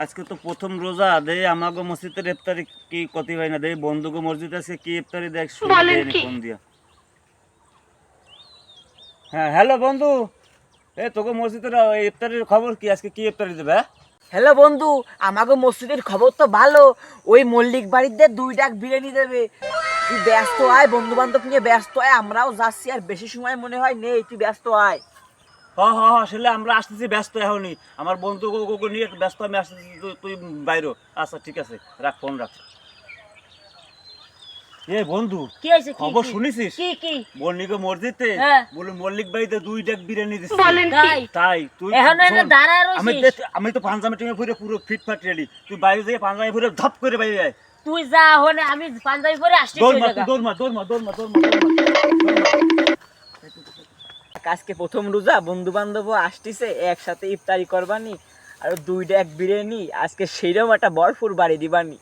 আজকে তো প্রথম রোজা দেই আমাগো মসজিদের ইফতারি কি কতি হয় না দেই বন্ধুগো মসজিদ আছে কি ইফতারি দেখ শুনে দেই ফোন দিয়া। হ্যাঁ হ্যালো বন্ধু, তোকে মসজিদের ইফতারির খবর কি? আজকে কি ইফতারি দেবে? হ্যালো বন্ধু, আমাকে মসজিদের খবর তো ভালো। ওই মল্লিক বাড়িতে 2 ডাক বিরিয়ানি দেবে। তুই ব্যস্ত আয়, বন্ধু বান্ধব নিয়ে ব্যস্ত আয়, আমরাও যাচ্ছি। আর বেশি সময় মনে হয় নেই, তুই ব্যস্ত আয়। আসলে আমরা আসতেছি ব্যস্ত এখনই, আমার বন্ধু নিয়ে ব্যস্ত আমি আসতেছি, তুই বাইরে। আচ্ছা ঠিক আছে, রাখ ফোন রাখ। এ বন্ধু, কি হয়েছে? খবর শুনেছিস? কি মল্লিকের মসজিদে হ্যাঁ। বলে মল্লিক বাড়িতে 2 ডাক বিরিয়ানি দিচ্ছে। তাই তুই এখন এনে শোন, দাঁড়ায় আমি রইছিস? আমি তো পাঞ্জাবি টিমে পুরো পুরো ফিটফাট রেডি। তুই বাইরে যেয়ে পাঞ্জাবি পুরো ধপ করে বাইরে আয়। তুই যা, হনে আমি পাঞ্জাবি পরে আসছি। আজকে প্রথম রোজা, বন্ধু বান্ধব আসতেছে, একসাথে ইফতারি করবানি। আর 2 ডাক বিরিয়ানি আজকে সেইরকম একটা ভরপুর বাড়ি দিবানি।